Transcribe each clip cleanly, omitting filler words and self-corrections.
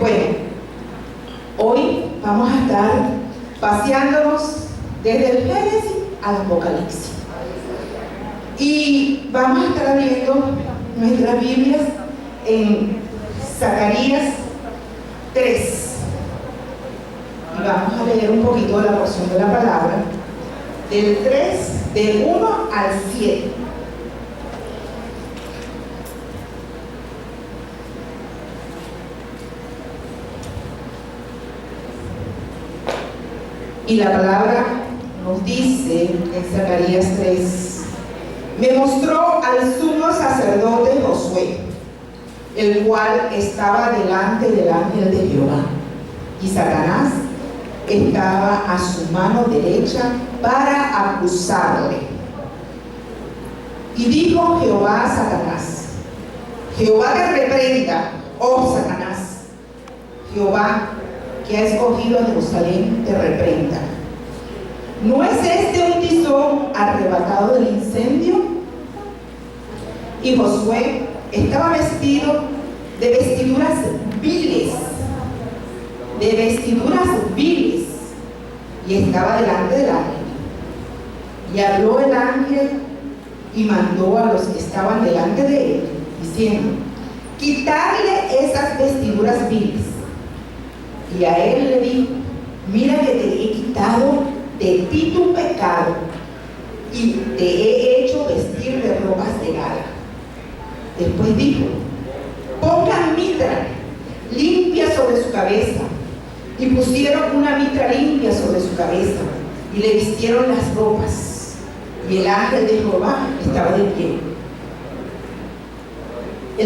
Bueno, hoy vamos a estar paseándonos desde el Génesis al Apocalipsis. Y vamos a estar abriendo nuestras Biblias en Zacarías 3. Y vamos a leer un poquito de la porción de la palabra, del 3, del 1 al 7. Y la palabra nos dice en Zacarías 3: me mostró al sumo sacerdote Josué, el cual estaba delante del ángel de Jehová, y Satanás estaba a su mano derecha para acusarle. Y dijo Jehová a Satanás: Jehová te reprenda, oh Satanás. Jehová, que ha escogido a Jerusalén, te reprenda. ¿No es este un tizón arrebatado del incendio? Y Josué estaba vestido de vestiduras viles, y estaba delante del ángel. Y habló el ángel y mandó a los que estaban delante de él, diciendo: quitarle esas vestiduras viles. Y a él le dijo: mira que te he quitado de ti tu pecado, y te he hecho vestir de ropas de gala. Después dijo: pongan mitra limpia sobre su cabeza. Y pusieron una mitra limpia sobre su cabeza, y le vistieron las ropas. Y el ángel de Jehová estaba de pie. Y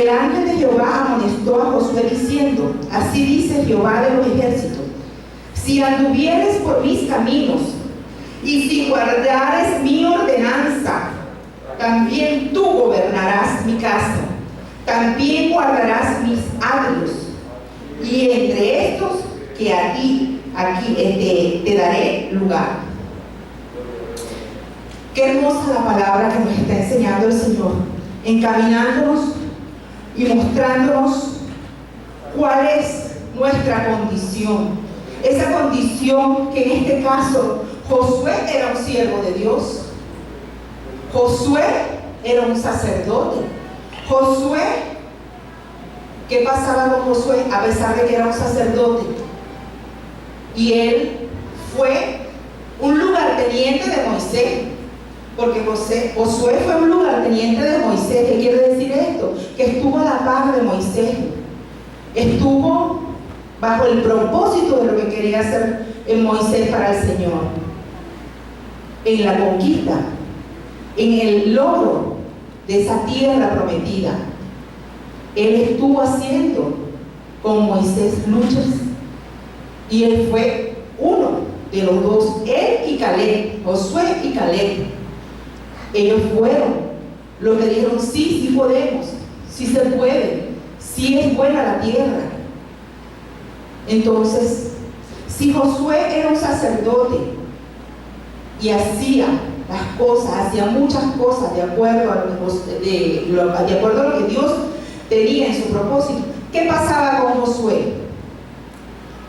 el ángel de Jehová amonestó a Josué diciendo: así dice Jehová de los ejércitos: si anduvieres por mis caminos, y si guardares mi ordenanza, también tú gobernarás mi casa, también guardarás mis atrios, y entre estos que a ti aquí te daré lugar. Qué hermosa la palabra que nos está enseñando el Señor, encaminándonos y mostrándonos cuál es nuestra condición. Esa condición que en este caso Josué era un siervo de Dios, Josué era un sacerdote. Josué, ¿qué pasaba con Josué? A pesar de que era un sacerdote, y él fue un lugarteniente de Moisés, porque Josué fue un lugarteniente de Moisés. ¿Qué quiere decir esto? Que estuvo a la par de Moisés, estuvo bajo el propósito de lo que quería hacer Moisés para el Señor, en la conquista, en el logro de esa tierra prometida. Él estuvo haciendo con Moisés luchas, y él fue uno de los dos, él y Caleb, Josué y Caleb. Ellos fueron los que dijeron: sí, sí podemos, sí se puede, sí es buena la tierra. Entonces, si Josué era un sacerdote y hacía las cosas, hacía muchas cosas de acuerdo a lo que Dios tenía en su propósito, ¿qué pasaba con Josué?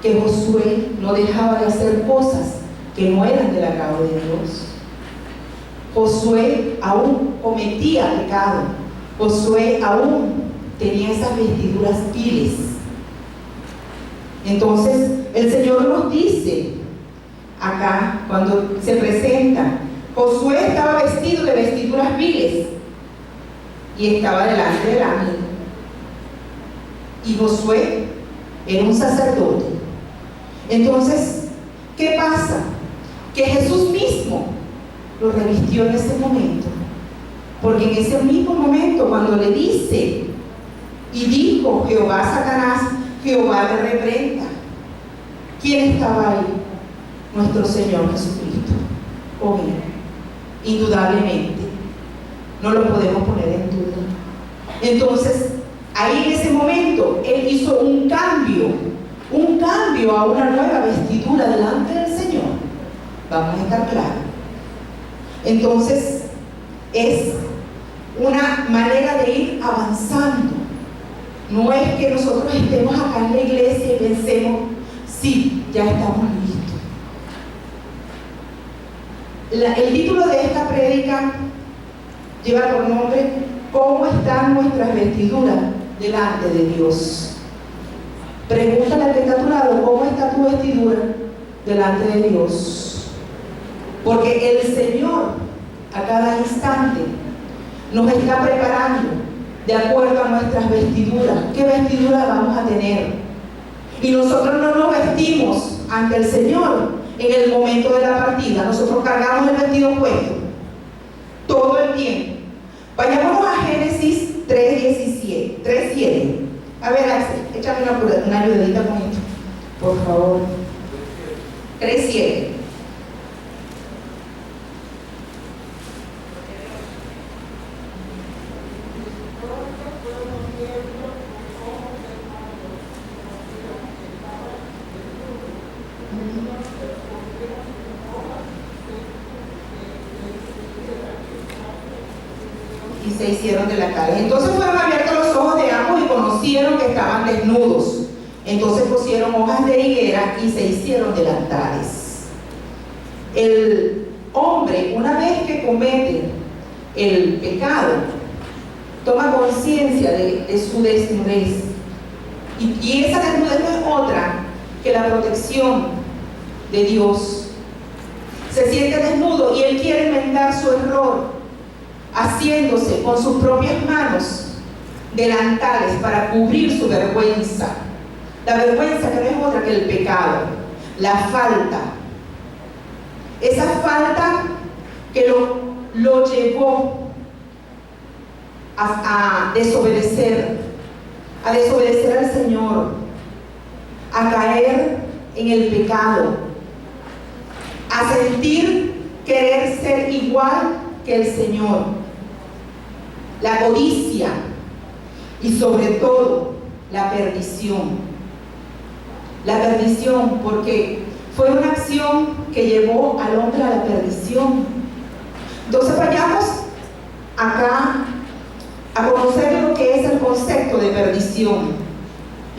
Que Josué no dejaba de hacer cosas que no eran del agrado de Dios. Josué aún cometía pecado. Josué aún tenía esas vestiduras viles. Entonces el Señor nos dice acá, cuando se presenta, Josué estaba vestido de vestiduras viles y estaba delante del ángel. Y Josué era un sacerdote. Entonces, ¿qué pasa? Que Jesús mismo lo revistió en ese momento, porque en ese mismo momento, cuando le dice: y dijo Jehová a Satanás, Jehová te reprenda, ¿quién estaba ahí? Nuestro Señor Jesucristo con él, indudablemente, no lo podemos poner en duda. Entonces, ahí en ese momento él hizo un cambio a una nueva vestidura delante del Señor. Vamos a estar claros. Entonces es una manera de ir avanzando No es que nosotros estemos acá en la iglesia y pensemos, sí, ya estamos listos. El título de esta prédica lleva por nombre ¿Cómo están nuestras vestiduras delante de Dios? Pregúntale al que está a tu lado, ¿cómo está tu vestidura delante de Dios? Porque el Señor a cada instante nos está preparando de acuerdo a nuestras vestiduras. ¿Qué vestidura vamos a tener? Y nosotros no nos vestimos ante el Señor en el momento de la partida. Nosotros cargamos el vestido puesto todo el tiempo. Vayámonos a Génesis 3:7. A ver, Axel, échame una ayudadita con esto, por favor. 3:7. Y se hicieron de la cara. Entonces fueron abiertos los ojos de ambos y conocieron que estaban desnudos. Entonces pusieron hojas de higuera y se hicieron delantales. El hombre, una vez que comete el pecado, toma conciencia de su desnudez. Y esa desnudez no es otra que la protección de Dios. Se siente desnudo y él quiere enmendar su error, haciéndose con sus propias manos delantales para cubrir su vergüenza. La vergüenza que no es otra que el pecado, la falta. Esa falta que lo llevó a desobedecer al Señor, a caer en el pecado, a sentir querer ser igual que el Señor. La codicia y sobre todo la perdición. La perdición, porque fue una acción que llevó al hombre a la perdición. Entonces vayamos acá a conocer lo que es el concepto de perdición.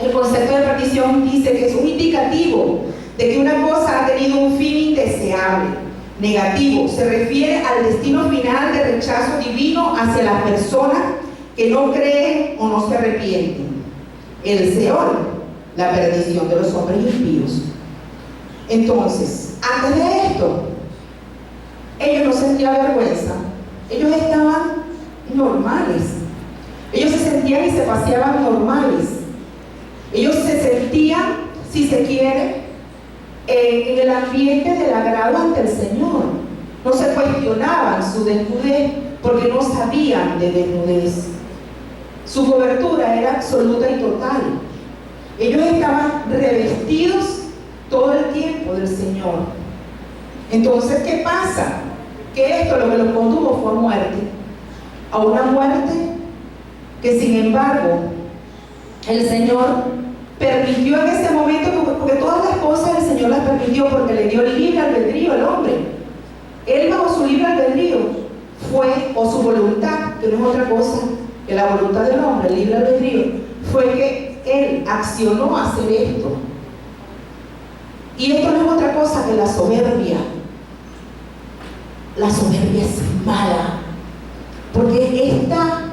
El concepto de perdición dice que es un indicativo de que una cosa ha tenido un fin indeseable, negativo. Se refiere al destino final de rechazo divino hacia las personas que no creen o no se arrepienten. El Seol, la perdición de los hombres impíos. Entonces, antes de esto, ellos no sentían vergüenza. Ellos estaban normales. Ellos se sentían y se paseaban normales. Ellos se sentían, si se quiere, en el ambiente del agrado ante el Señor. No se cuestionaban su desnudez porque no sabían de desnudez. Su cobertura era absoluta y total. Ellos estaban revestidos todo el tiempo del Señor. Entonces, ¿qué pasa? Que esto lo que los condujo fue a muerte. A una muerte que, sin embargo, el Señor permitió en ese momento, porque todas las cosas el Señor las permitió porque le dio libre albedrío al hombre. Él, bajo su libre albedrío, fue, o su voluntad, que no es otra cosa que la voluntad del hombre, el libre albedrío, fue que él accionó a hacer esto. Y esto no es otra cosa que la soberbia. La soberbia es mala, porque está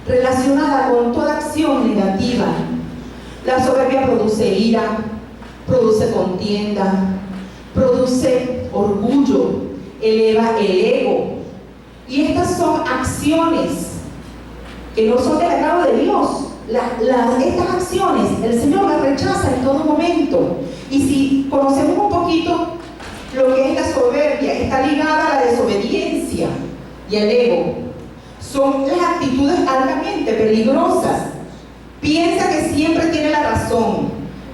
relacionada con toda acción negativa. La soberbia produce ira, produce contienda, produce orgullo, eleva el ego. Y estas son acciones que no son del agrado de Dios. Estas acciones el Señor las rechaza en todo momento. Y si conocemos un poquito lo que es la soberbia, está ligada a la desobediencia y al ego. Son las actitudes altamente peligrosas. Piensa que siempre tiene la razón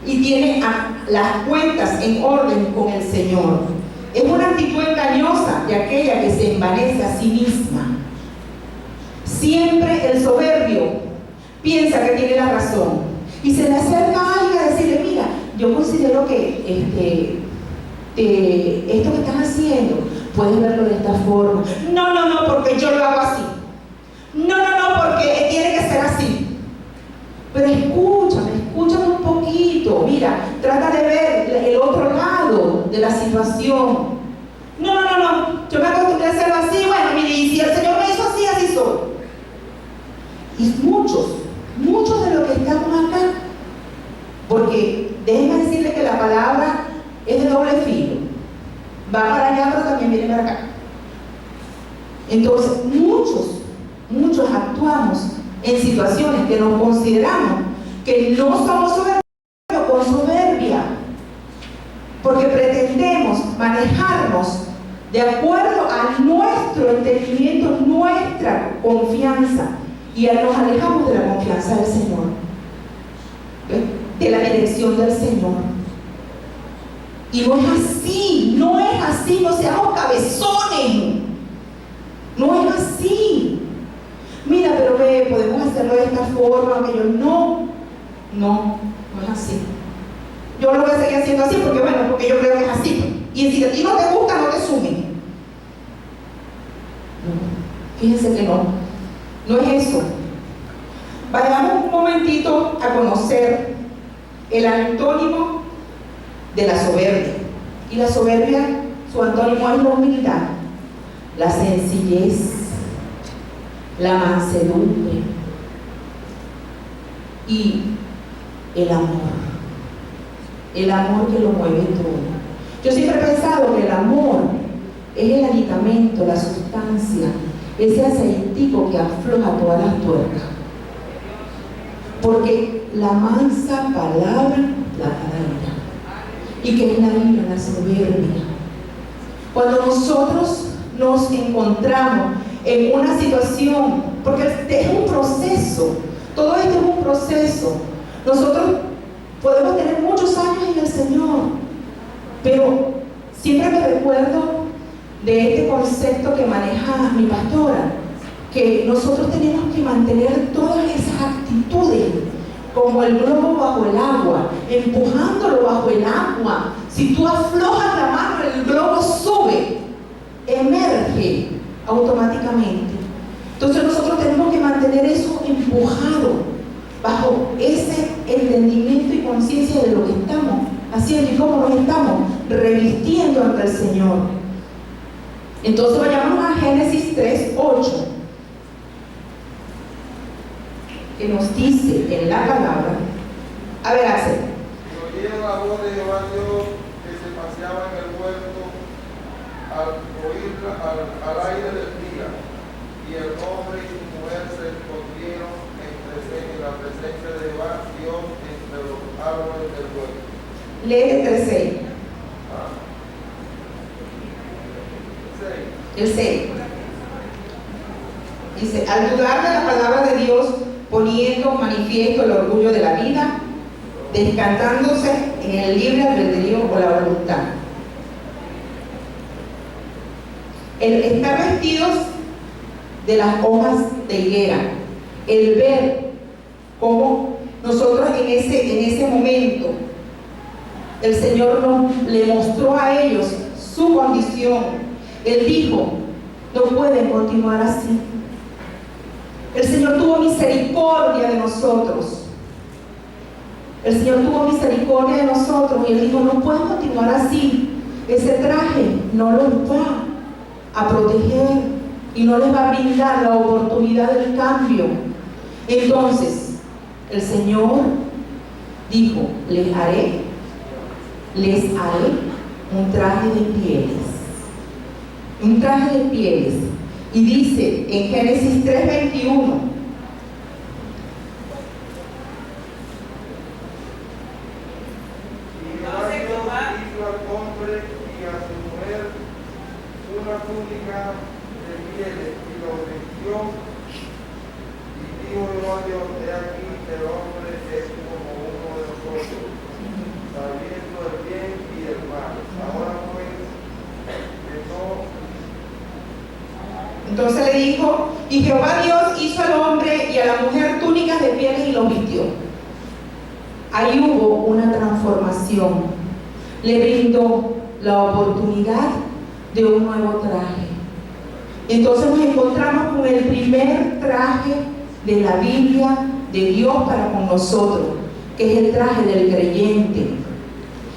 y tiene las cuentas en orden con el Señor. Es una actitud engañosa de aquella que se envanece a sí misma. Siempre el soberbio piensa que tiene la razón y se le acerca a alguien a decirle: mira, yo considero que esto que están haciendo puedes verlo de esta forma. No, porque yo lo hago así. No, porque tiene que ser así. Pero escúchame un poquito. Mira, trata de ver el otro lado de la situación. No. Yo me acostumbré a hacerlo así. Bueno, mire, y si el Señor me hizo así, así soy. Y muchos de los que estamos acá, porque déjenme decirles que la palabra es de doble filo. Va para allá, pero también viene para acá. Entonces, muchos actuamos en situaciones que nos consideramos que no somos soberbios con soberbia, porque pretendemos manejarnos de acuerdo a nuestro entendimiento, nuestra confianza, y nos alejamos de la confianza del Señor, de la dirección del Señor. Y no es así, no seamos cabezones. No es así. Mira, pero podemos hacerlo de esta forma, que yo no es así. Yo lo voy a seguir haciendo así porque yo creo que es así. Y si a ti no te gusta, no te sumen. No, fíjense que no es eso. Vayamos un momentito a conocer el antónimo de la soberbia. Y la soberbia, su antónimo es la humildad, la sencillez, la mansedumbre y el amor que lo mueve todo. Yo siempre he pensado que el amor es el aditamento, la sustancia, ese aceitico que afloja todas las tuercas, porque la mansa palabra la ira. ¿Y qué es la ira? La soberbia. Cuando nosotros nos encontramos en una situación, porque es un proceso, todo esto es un proceso. Nosotros podemos tener muchos años en el Señor, pero siempre me recuerdo de este concepto que maneja mi pastora, que nosotros tenemos que mantener todas esas actitudes como el globo bajo el agua, empujándolo bajo el agua. Si tú aflojas la mano, el globo sube, emerge automáticamente. Entonces nosotros tenemos que mantener eso empujado bajo ese entendimiento y conciencia de lo que estamos haciendo y cómo nos estamos revistiendo ante el Señor. Entonces vayamos a Génesis 3:8, que nos dice en la palabra. A ver, Axel. Y oyeron la voz de Jehová Dios que se paseaba en el huerto al aire del día, y el hombre y su mujer se escondieron en la presencia de Jehová Dios entre los árboles del huerto. Lee el 3:6. El 6. Dice: al dudar de la palabra de Dios, poniendo manifiesto el orgullo de la vida, descartándose en el libre albedrío o la voluntad. El estar vestidos de las hojas de higuera, el ver cómo nosotros en ese momento el Señor le mostró a ellos su condición. Él dijo: no pueden continuar así. El Señor tuvo misericordia de nosotros. El Señor tuvo misericordia de nosotros y Él dijo: no pueden continuar así. Ese traje no los va a proteger y no les va a brindar la oportunidad del cambio. Entonces el Señor dijo: les haré un traje de pieles. Y dice en Génesis 3:21: una túnica de pieles y lo vistió, y dijo Jehová Dios: he aquí el hombre es como uno de nosotros, sabiendo el bien y el mal. Ahora pues, que no. Entonces le dijo: y Jehová Dios hizo al hombre y a la mujer túnicas de pieles y los vistió. Ahí hubo una transformación. Le brindó la oportunidad de un nuevo traje. Entonces nos encontramos con el primer traje de la Biblia de Dios para con nosotros, que es el traje del creyente.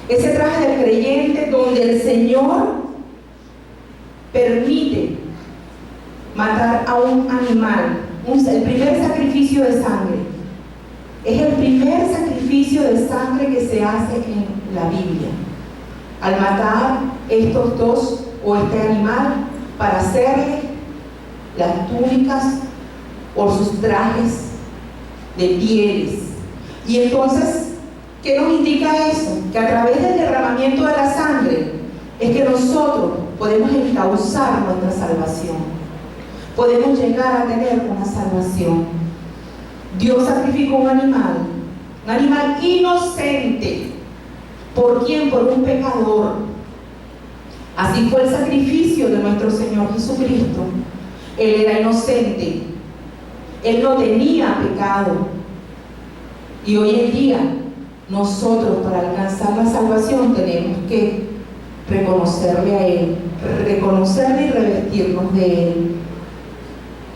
Ese traje del creyente donde el Señor permite matar a un animal, el primer sacrificio de sangre. Es el primer sacrificio de sangre que se hace en la Biblia. Al matar estos dos o este animal para hacerle las túnicas o sus trajes de pieles. Y entonces, ¿qué nos indica eso? Que a través del derramamiento de la sangre es que nosotros podemos encauzar nuestra salvación. Podemos llegar a tener una salvación. Dios sacrificó un animal inocente. ¿Por quién? Por un pecador. Así fue el sacrificio de nuestro Señor Jesucristo. Él era inocente. Él no tenía pecado. Y hoy en día, nosotros para alcanzar la salvación tenemos que reconocerle a Él, reconocerle y revestirnos de Él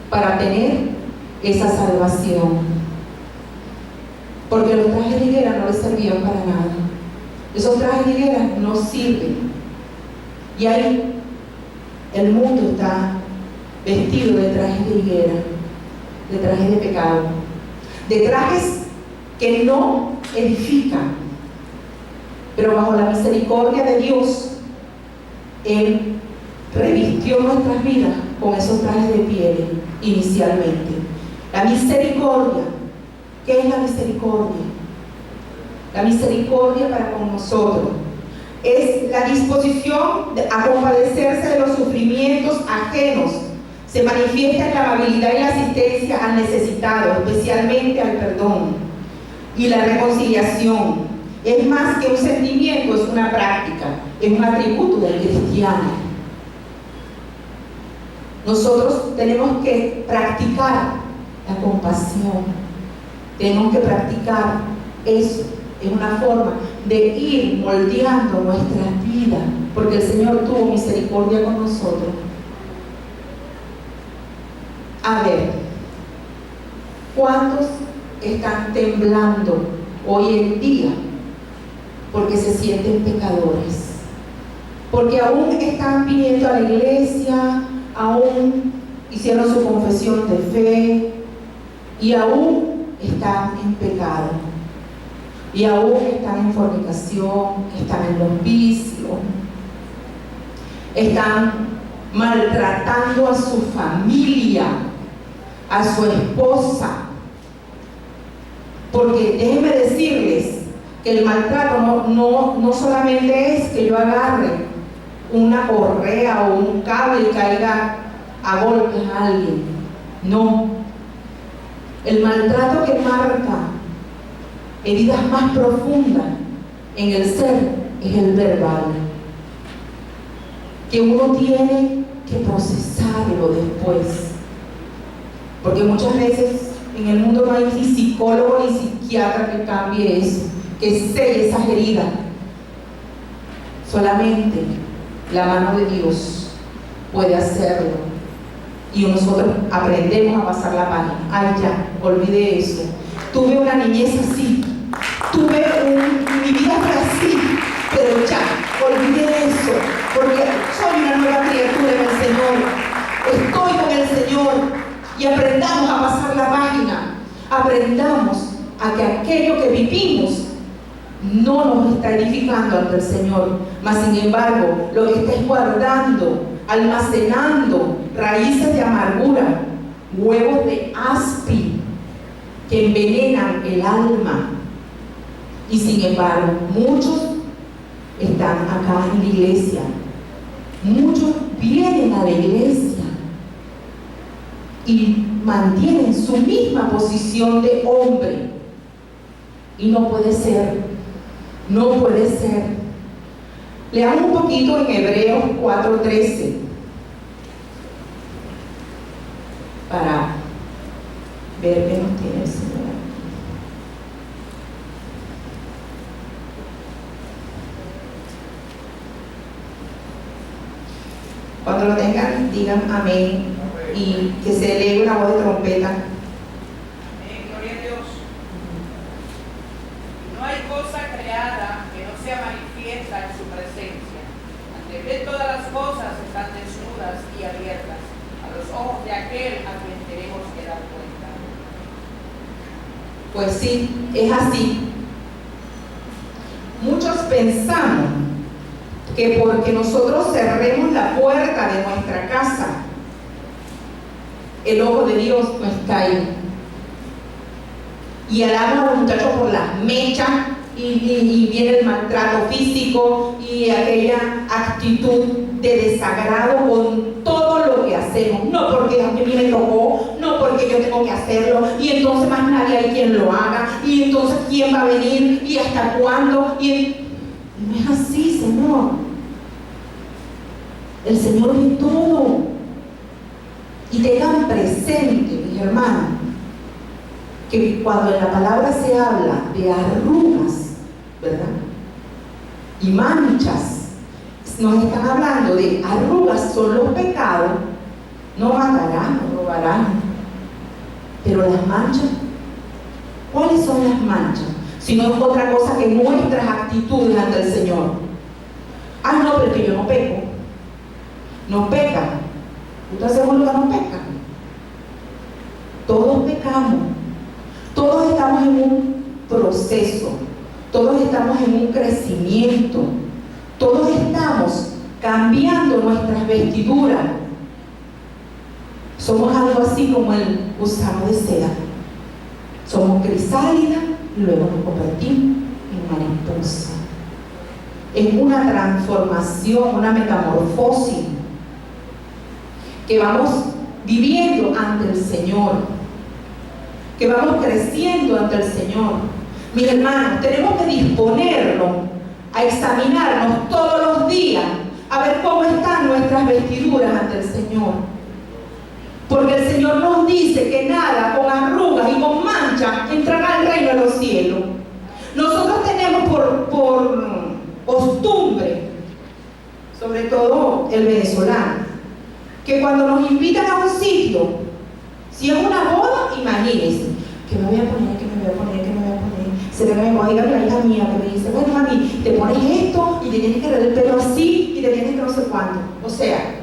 para tener esa salvación. Porque los trajes de higuera no les servían para nada. Esos trajes de higuera no sirven. Y ahí el mundo está vestido de trajes de higuera, de trajes de pecado, de trajes que no edifican. Pero bajo la misericordia de Dios, Él revistió nuestras vidas con esos trajes de piel inicialmente. La misericordia. ¿Qué es la misericordia? La misericordia para con nosotros es la disposición a compadecerse de los sufrimientos ajenos. Se manifiesta en la amabilidad y la asistencia al necesitado, especialmente al perdón y la reconciliación. Es más que un sentimiento, es una práctica, es un atributo del cristiano. Nosotros tenemos que practicar la compasión. Tenemos que practicar eso. Es una forma de ir moldeando nuestra vida, porque el Señor tuvo misericordia con nosotros. A ver, ¿cuántos están temblando hoy en día porque se sienten pecadores? Porque aún están viniendo a la iglesia, aún hicieron su confesión de fe y aún están en pecado, y aún están en fornicación, están en los vicios, están maltratando a su familia, a su esposa. Porque déjenme decirles que el maltrato no solamente es que yo agarre una correa o un cable y caiga a golpes a alguien. No. El maltrato que marca heridas más profundas en el ser es el verbal, que uno tiene que procesarlo después, porque muchas veces en el mundo no hay ni psicólogo ni psiquiatra que cambie eso, que selle esas heridas. Solamente la mano de Dios puede hacerlo. Y nosotros aprendemos a pasar la página. Ay, ya, olvidé eso. Tuve una niñez así. Mi vida fue así. Pero ya, olvidé eso. Porque soy una nueva criatura en el Señor. Estoy con el Señor. Y aprendamos a pasar la página. Aprendamos a que aquello que vivimos no nos está edificando ante el Señor. Mas sin embargo, lo que está es guardando, almacenando raíces de amargura, huevos de aspi que envenenan el alma. Y sin embargo, muchos están acá en la iglesia, muchos vienen a la iglesia y mantienen su misma posición de hombre, y no puede ser, no puede ser. Leamos un poquito en Hebreos 4:13 para ver qué nos tiene el Señor. Cuando lo tengan, digan amén, y que se eleve una voz de trompeta. Gloria a Dios. No hay cosa creada que no sea manifiesta en su presencia. Ante él todas las cosas están desnudas y abiertas a los ojos de aquel a quien tenemos que dar cuenta. Pues sí, es así. Muchos pensamos que porque nosotros cerremos la puerta de nuestra casa, el ojo de Dios no está ahí. Y alamos a los muchachos por las mechas y viene el maltrato físico y aquella actitud de desagrado con todo lo que hacemos. No porque a mí me tocó, no porque yo tengo que hacerlo, y entonces más nadie hay quien lo haga, y entonces quién va a venir y hasta cuándo. Y no es así, Señor. El Señor ve todo. Y tengan presente, mis hermanos, que cuando en la palabra se habla de arrugas, ¿verdad?, y manchas, nos están hablando de arrugas, son los pecados. No matarán, no robarán. Pero las manchas, ¿cuáles son las manchas? Si no es otra cosa que nuestras actitudes ante el Señor. Ah, no, pero que yo no peco. No pecan. ¿Usted seguro que no pecan? Todos pecamos. Todos estamos en un proceso. Todos estamos en un crecimiento. Todos estamos cambiando nuestras vestiduras. Somos algo así como el gusano de seda. Somos crisálida y luego nos convertimos en mariposa. Es una transformación, una metamorfosis que vamos viviendo ante el Señor, que vamos creciendo ante el Señor. Mis hermanos, tenemos que disponernos a examinarnos todos los días, a ver cómo están nuestras vestiduras ante el Señor. Porque el Señor nos dice que nada con arrugas y con manchas entrará al reino de los cielos. Nosotros tenemos por costumbre, sobre todo el venezolano, que cuando nos invitan a un sitio, si es una boda, imagínense, ¿qué me voy a poner? ¿Qué me voy a poner? ¿Qué me voy a poner? Se ve que me oiga la hija mía que me dice, bueno, mami, te pones esto y te tienes que dar el pelo así y te tienes que no sé cuánto. O sea,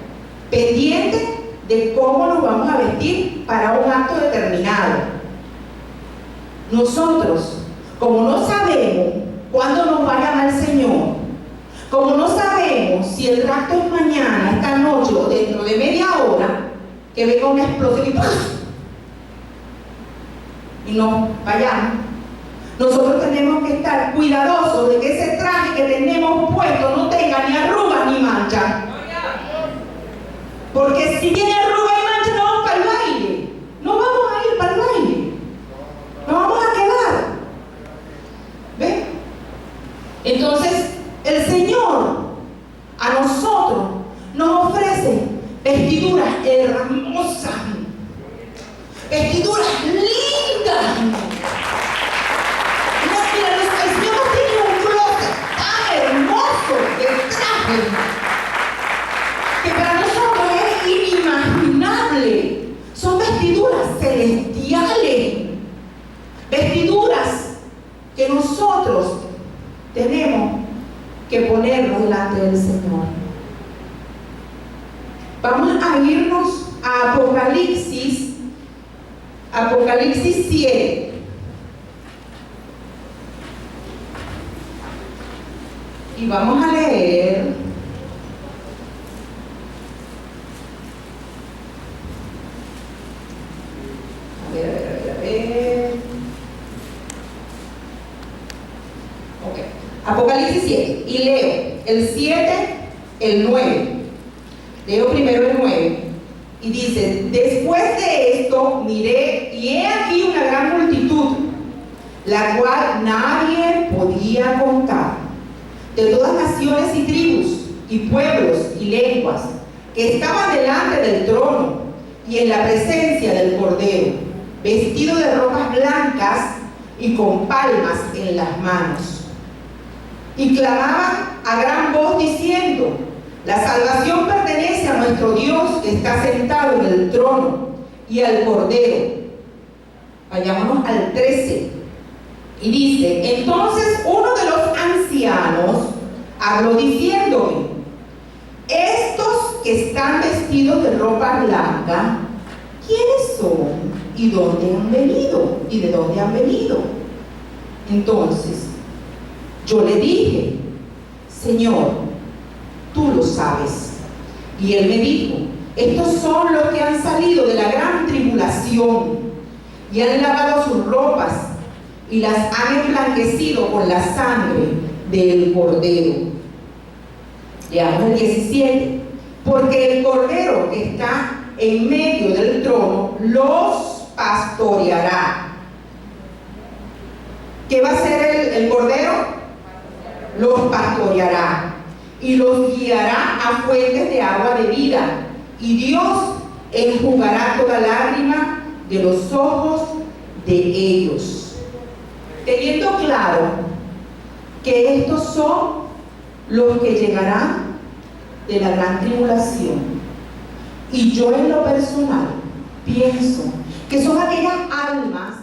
pendiente de cómo nos vamos a vestir para un acto determinado. Nosotros, como no sabemos cuándo nos va a llamar el Señor, como no sabemos si el rapto es mañana, esta noche o dentro de media hora, que venga una explosión y ¡puf! Y nos vayamos, nosotros tenemos que estar cuidadosos de que ese traje que tenemos puesto no tenga ni arrugas ni manchas. Porque si tiene arrugas y manchas, no vamos para el baile. No vamos a ir para el baile. Nos vamos a quedar. ¿Ven? Entonces, el Señor a nosotros nos ofrece vestiduras hermosas, vestiduras lindas. Mira, el Señor nos tiene un closet tan hermoso de trajes que para nosotros es inimaginable. Son vestiduras celestiales, vestiduras que nosotros tenemos que ponernos delante del Señor. Vamos a irnos a Apocalipsis 7. Y vamos a leer a ver. Ok. Apocalipsis 7. Y leo el 7, el 9. Leo primero el 9. Y dice: después de esto miré, y he aquí una gran multitud, la cual nadie podía contar, de todas naciones y tribus, y pueblos y lenguas, que estaban delante del trono y en la presencia del Cordero, vestidos de ropas blancas y con palmas en las manos. Y clamaban a gran voz diciendo: la salvación pertenece a nuestro Dios que está sentado en el trono y al Cordero. Vayámonos al 13. Y dice: entonces habló diciéndome: estos que están vestidos de ropa blanca, ¿quiénes son y dónde han venido? ¿Y de dónde han venido? Entonces yo le dije: Señor, tú lo sabes. Y él me dijo: estos son los que han salido de la gran tribulación y han lavado sus ropas y las han emblanquecido con la sangre del Cordero. Leamos el 17. Porque el Cordero que está en medio del trono los pastoreará. ¿Qué va a hacer el Cordero? Los pastoreará y los guiará a fuentes de agua de vida, y Dios enjugará toda lágrima de los ojos de ellos. Teniendo claro que estos son los que llegarán de la gran tribulación, y yo en lo personal pienso que son aquellas almas